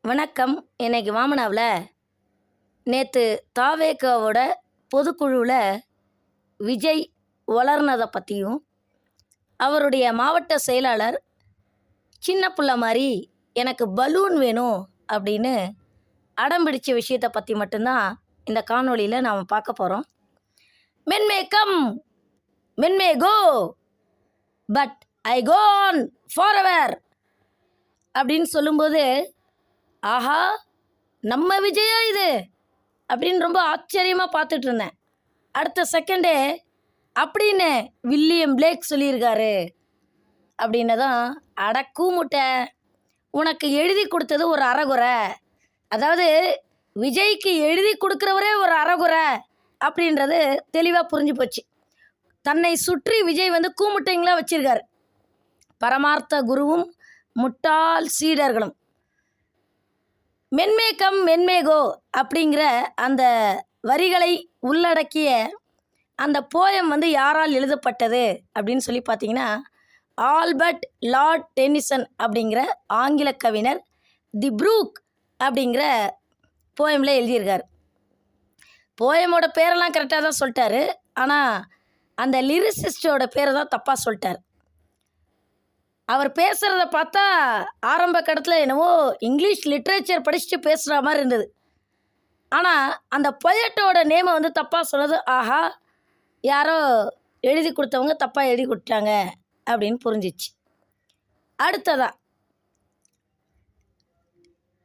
வணக்கம். இன்னைக்கு வாமனாவில் நேற்று தாவேகாவோட பொதுக்குழுவில் விஜய் வளர்னதை பற்றியும் அவருடைய மாவட்ட செயலாளர் சின்ன புள்ள மாதிரி எனக்கு பலூன் வேணும் அப்படின்னு அடம்பிடிச்ச விஷயத்தை பற்றி மட்டும்தான் இந்த காணொளியில் நாம் பார்க்க போகிறோம். Men may come, men may go, but I go on forever அப்படின்னு சொல்லும்போது, ஆஹா நம்ம விஜயா இது அப்படின்னு ரொம்ப ஆச்சரியமாக பார்த்துட்டு இருந்தேன். அடுத்த செகண்டே அப்படின்னு வில்லியம் பிளேக் சொல்லியிருக்காரு அப்படின்னதான், அட கூமுட்டை, உனக்கு எழுதி கொடுத்தது ஒரு அறகுறை, அதாவது விஜய்க்கு எழுதி கொடுக்குறவரே ஒரு அறகுறை அப்படின்றது தெளிவாக புரிஞ்சு போச்சு. தன்னை சுற்றி விஜய் கூமுட்டைங்களாக வச்சிருக்காரு. பரமார்த்த குருவும் முட்டாள் சீடர்களும். மென்மே கம் மென்மே கோ அப்படிங்கிற அந்த வரிகளை உள்ளடக்கிய அந்த போயம் யாரால் எழுதப்பட்டது அப்படின்னு சொல்லி பார்த்தீங்கன்னா, ஆல்பர்ட் லார்ட் டென்னிசன் அப்படிங்கிற ஆங்கில கவிஞர் தி ப்ரூக் அப்படிங்கிற போயமில் எழுதியிருக்கார். போயமோட பேரெல்லாம் கரெக்டாக தான் சொல்லிட்டாரு, ஆனால் அந்த லிரிசிஸ்டோட பேரை தான் தப்பாக சொல்லிட்டார். அவர் பேசுகிறத பார்த்தா ஆரம்ப கட்டத்தில் என்னவோ இங்கிலீஷ் லிட்ரேச்சர் படிச்சுட்டு பேசுகிற மாதிரி இருந்தது. ஆனால் அந்த பொயட்டோட நேமை தப்பாக சொன்னது, ஆஹா யாரோ எழுதி கொடுத்தவங்க தப்பாக எழுதி கொடுத்தாங்க அப்படின்னு புரிஞ்சிச்சு. அடுத்ததா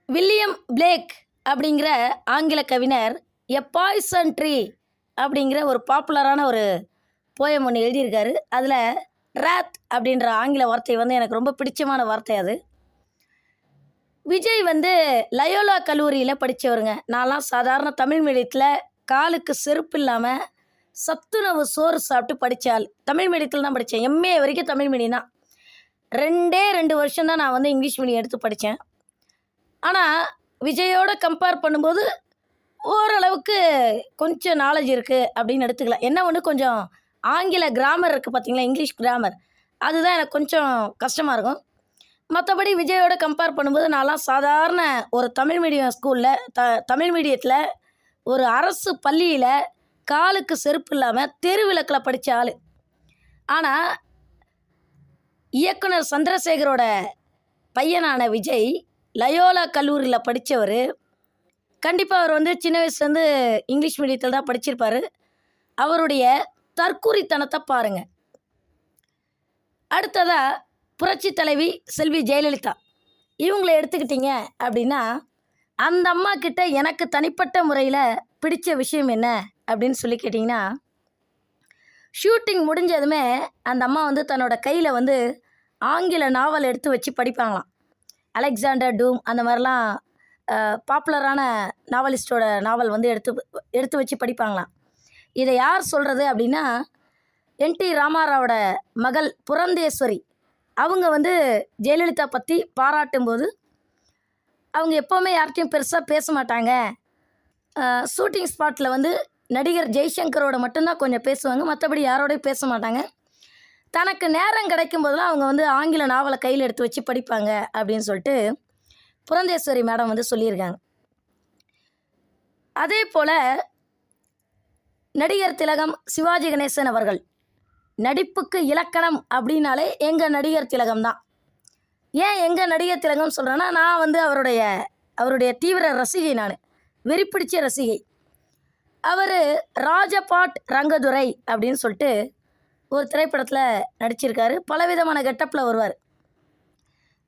வில்லியம் பிளேக் அப்படிங்கிற ஆங்கில கவிஞர் எ பாய்சன் ட்ரீ அப்படிங்கிற ஒரு பாப்புலரான ஒரு போயம் ஒன்று எழுதியிருக்காரு. அதில் ராத் அப்படின்ற ஆங்கில வார்த்தை எனக்கு ரொம்ப பிடிச்சமான வார்த்தை. அது விஜய் லயோலா கல்லூரியில் படித்தவருங்க. நான்லாம் சாதாரண தமிழ் மீடியத்தில் காலுக்கு செருப்பு இல்லாமல் சத்துணவு சோறு சாப்பிட்டு படித்தாள். தமிழ் மீடியத்தில் தான் படித்தேன். எம்ஏ வரைக்கும் தமிழ் மீடியம் தான். 2 வருஷம் தான் நான் இங்கிலீஷ் மீடியம் எடுத்து படித்தேன். ஆனால் விஜயோட கம்பேர் பண்ணும்போது ஓரளவுக்கு கொஞ்சம் நாலேஜ் இருக்குது அப்படின்னு எடுத்துக்கலாம். என்ன ஒன்று, கொஞ்சம் ஆங்கில கிராமர் இருக்குது பார்த்தீங்களா, இங்கிலீஷ் கிராமர், அதுதான் எனக்கு கொஞ்சம் கஷ்டமாக இருக்கும். மற்றபடி விஜயோட கம்பேர் பண்ணும்போது நான்லாம் சாதாரண ஒரு தமிழ் மீடியம் ஸ்கூலில் தமிழ் மீடியத்தில் ஒரு அரசு பள்ளியில் காலுக்கு செருப்பு இல்லாமல் தெருவிளக்கில் படித்த ஆள். ஆனால் இயக்குனர் சந்திரசேகரோட பையனான விஜய் லயோலா கல்லூரியில் படித்தவர். கண்டிப்பாக அவர் சின்ன வயசுலேருந்து இங்கிலீஷ் மீடியத்தில் தான் படிச்சிருப்பார். அவருடைய தற்குறித்தனத்தை பாருங்கள். அடுத்ததாக புரட்சி தலைவி செல்வி ஜெயலலிதா இவங்களை எடுத்துக்கிட்டிங்க அப்படின்னா, அந்த அம்மா கிட்ட எனக்கு தனிப்பட்ட முறையில் பிடிச்ச விஷயம் என்ன அப்படின்னு சொல்லி கேட்டிங்கன்னா, ஷூட்டிங் முடிஞ்சதுமே அந்த அம்மா தன்னோட கையில் ஆங்கில நாவல் எடுத்து வச்சு படிப்பாங்களாம். அலெக்சாண்டர் டூம் அந்த மாதிரிலாம் பாப்புலரான நாவலிஸ்டோட நாவல் எடுத்து வச்சு படிப்பாங்களாம். இதை யார் சொல்கிறது அப்படின்னா, என்டி ராமாராவோட மகள் புரந்தேஸ்வரி. அவங்க ஜெயலலிதா பற்றி பாராட்டும்போது அவங்க எப்போவுமே யார்கிட்டையும் பெருசாக பேச மாட்டாங்க. ஷூட்டிங் ஸ்பாட்டில் நடிகர் ஜெய்சங்கரோட மட்டும்தான் கொஞ்சம் பேசுவாங்க, மற்றபடி யாரோடையும் பேச மாட்டாங்க. தனக்கு நேரம் கிடைக்கும் போதெல்லாம் அவங்க ஆங்கில நாவலை கையில் எடுத்து வச்சு படிப்பாங்க அப்படின்னு சொல்லிட்டு புரந்தேஸ்வரி மேடம் சொல்லியிருக்காங்க. அதே போல் நடிகர் திலகம் சிவாஜி கணேசன் அவர்கள் நடிப்புக்கு இலக்கணம் அப்படின்னாலே எங்கள் நடிகர் திலகம் தான். ஏன் எங்கள் நடிகர் திலகம் சொல்கிறேன்னா, நான் அவருடைய தீவிர ரசிகை, நான் வெறிப்பிடிச்ச ரசிகை. அவர் ராஜபாட் ரங்கதுரை அப்படின்னு சொல்லிட்டு ஒரு திரைப்படத்தில் நடிச்சிருக்காரு. பலவிதமான கெட்டப்பில் வருவார்.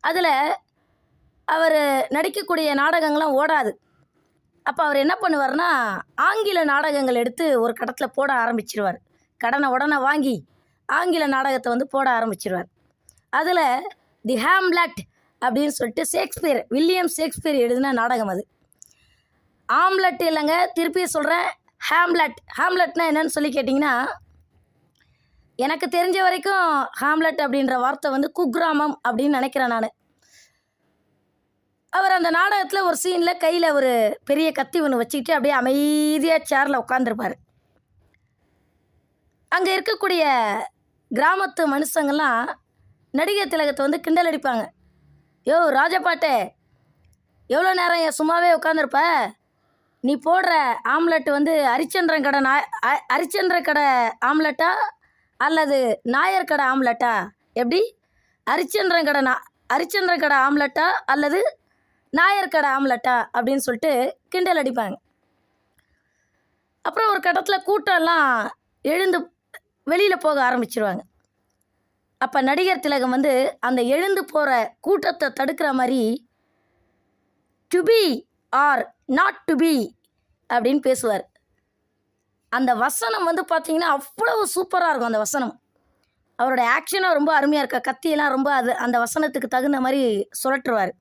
அதில் அவர் நடிக்கக்கூடிய நாடகங்கள்லாம் ஓடாது. அப்போ அவர் என்ன பண்ணுவார்னா, ஆங்கில நாடகங்கள் எடுத்து ஒரு கடத்தில் போட ஆரம்பிச்சிருவார். கடனை உடனே வாங்கி ஆங்கில நாடகத்தை போட ஆரம்பிச்சிருவார். அதில் தி ஹேம்லெட் அப்படின்னு சொல்லிட்டு வில்லியம் ஷேக்ஸ்பியர் எழுதின நாடகம் அது. ஆம்லெட் இல்லைங்க, திருப்பி சொல்கிறேன், ஹேம்லெட். ஹேம்லெட்னா என்னன்னு சொல்லி கேட்டிங்கன்னா, எனக்கு தெரிஞ்ச வரைக்கும் ஹேம்லெட் அப்படின்ற வார்த்தை குக்கிராமம் அப்படின்னு நினைக்கிறேன் நான். அவர் அந்த நாடகத்தில் ஒரு சீனில் கையில் ஒரு பெரிய கத்தி ஒன்று வச்சுக்கிட்டு அப்படியே அமைதியாக சேரில் உட்காந்துருப்பார். அங்கே இருக்கக்கூடிய கிராமத்து மனுஷங்கள்லாம் நடிகர் திலகத்தை கிண்டல் அடிப்பாங்க. யோ ராஜபாட்டே, எவ்வளோ நேரம் ஏன் சும்மாவே உட்காந்துருப்ப? நீ போடுற ஆம்லெட் வந்து ஹரிச்சந்திரன் கடை ஹரிச்சந்திர கடை ஆம்லெட்டா அல்லது நாயர் கடை ஆம்லெட்டா? எப்படி? ஹரிச்சந்திரன் கடை ஹரிச்சந்திரன் கடை ஆம்லெட்டா அல்லது நாயர் கடை ஆம்லெட்டா அப்படின்னு சொல்லிட்டு கிண்டல் அடிப்பாங்க. அப்புறம் ஒரு கட்டத்தில் கூட்டம்லாம் எழுந்து வெளியில் போக ஆரம்பிச்சிருவாங்க. அப்போ நடிகர் திலகம் வந்து அந்த எழுந்து போகிற கூட்டத்தை தடுக்கிற மாதிரி to be or not to be அப்படின்னு பேசுவார். அந்த வசனம் வந்து பார்த்திங்கன்னா அவ்வளவு சூப்பராக இருக்கும். அந்த வசனம் அவருடைய ஆக்ஷனாக ரொம்ப அருமையாக இருக்க, கத்தியெல்லாம் ரொம்ப அந்த வசனத்துக்கு தகுந்த மாதிரி சுழற்றுவார்.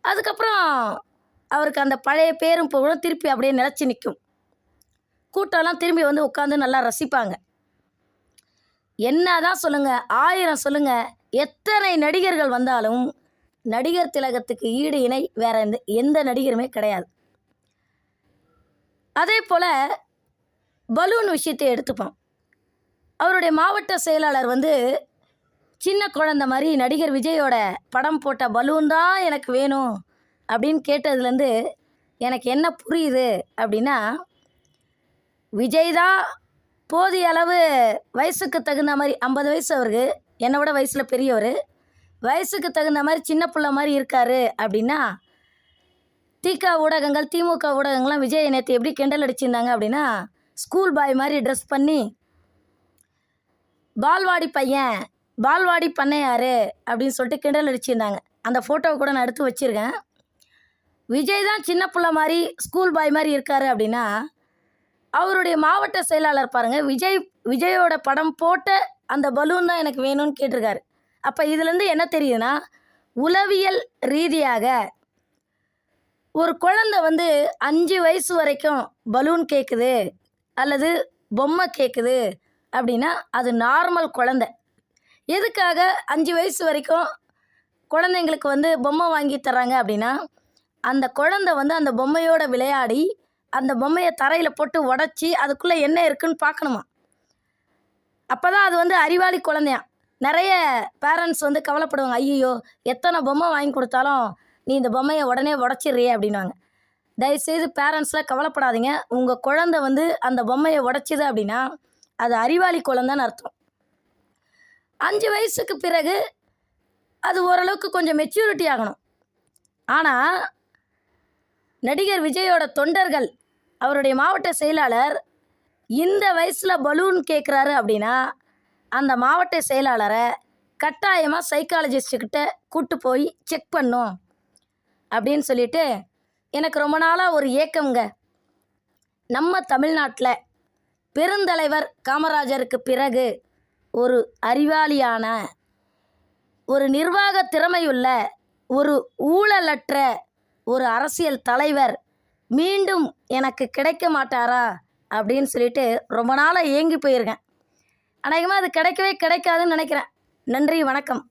அதுக்கப்புறம் அவருக்கு அந்த பழைய பேரும் புகழும் திருப்பி அப்படியே நிலச்சி நிற்கும். கூட்டம்லாம் திரும்பி வந்து உட்காந்து நல்லா ரசிப்பாங்க. என்ன தான் சொல்லுங்கள், 1000 சொல்லுங்கள், எத்தனை நடிகர்கள் வந்தாலும் நடிகர் திலகத்துக்கு ஈடு இணை வேறு எந்த நடிகருமே கிடையாது. அதே போல் பலூன் விஷயத்தை எடுத்துப்போம். அவருடைய மாவட்ட செயலாளர் வந்து சின்ன குழந்த மாதிரி நடிகர் விஜயோட படம் போட்ட பலூன் தான் எனக்கு வேணும் அப்படின்னு கேட்டதுலேருந்து எனக்கு என்ன புரியுது அப்படின்னா, விஜய் தான் போதிய அளவு வயசுக்கு தகுந்த மாதிரி 50 வயசு அவருக்கு, என்னை விட வயசில் பெரியவர், வயசுக்கு தகுந்த மாதிரி சின்ன பிள்ளை மாதிரி இருக்கார் அப்படின்னா, திமுக ஊடகங்கள்லாம் விஜய் நேற்று எப்படி கிண்டல் அடிச்சிருந்தாங்க அப்படின்னா, ஸ்கூல் பாய் மாதிரி ட்ரெஸ் பண்ணி பால்வாடி பையன் பால்வாடி பண்ணையார் அப்படின்னு சொல்லிட்டு கிண்டல் அடிச்சிருந்தாங்க. அந்த ஃபோட்டோவை கூட நான் எடுத்து வச்சுருக்கேன். விஜய் தான் சின்ன பிள்ளை மாதிரி ஸ்கூல் பாய் மாதிரி இருக்கார் அப்படின்னா, அவருடைய மாவட்ட செயலாளர் பாருங்கள், விஜயோட படம் போட்ட அந்த பலூன் தான் எனக்கு வேணும்னு கேட்டிருக்காரு. அப்போ இதுலேருந்து என்ன தெரியுதுன்னா, உளவியல் ரீதியாக ஒரு குழந்தை வந்து 5 வயசு வரைக்கும் பலூன் கேட்குது அல்லது பொம்மை கேட்குது அப்படின்னா அது நார்மல் குழந்தை. எதுக்காக 5 வயசு வரைக்கும் குழந்தைங்களுக்கு வந்து பொம்மை வாங்கி தர்றாங்க அப்படின்னா, அந்த குழந்தை வந்து அந்த பொம்மையோட விளையாடி அந்த பொம்மையை தரையில் போட்டு உடச்சி அதுக்குள்ளே என்ன இருக்குன்னு பார்க்கணுமா. அப்போ தான் அது வந்து அறிவாளி குழந்தையா. நிறைய பேரண்ட்ஸ் வந்து கவலைப்படுவாங்க, ஐயோ எத்தனை பொம்மை வாங்கி கொடுத்தாலும் நீ இந்த பொம்மையை உடனே உடச்சிடுறியே அப்படின்வாங்க. தயவுசெய்து பேரண்ட்ஸ்லாம் கவலைப்படாதீங்க. உங்கள் குழந்தை வந்து அந்த பொம்மையை உடச்சிது அப்படின்னா அது அறிவாளி குழந்தைன்னு அர்த்தம். 5 வயசுக்கு பிறகு அது ஓரளவுக்கு கொஞ்சம் மெச்சூரிட்டி ஆகணும். ஆனால் நடிகர் விஜயோட தொண்டர்கள், அவருடைய மாவட்ட செயலாளர் இந்த வயசில் பலூன் கேட்குறாரு அப்படின்னா அந்த மாவட்ட செயலாளரை கட்டாயமாக சைக்காலஜிஸ்ட்டுக்கிட்ட கூட்டு போய் செக் பண்ணும் அப்படின்னு சொல்லிட்டு எனக்கு ரொம்ப நாளாக ஒரு ஏக்கம்ங்க. நம்ம தமிழ்நாட்டில் பெருந்தலைவர் காமராஜருக்கு பிறகு ஒரு அறிவாளியான, ஒரு நிர்வாக திறமையுள்ள, ஒரு ஊழலற்ற ஒரு அரசியல் தலைவர் மீண்டும் எனக்கு கிடைக்க மாட்டாரா அப்படின்னு சொல்லிட்டு ரொம்ப நாளாக ஏங்கி போயிருக்கேன். அநேகமாக அது கிடைக்கவே கிடைக்காதுன்னு நினைக்கிறேன். நன்றி, வணக்கம்.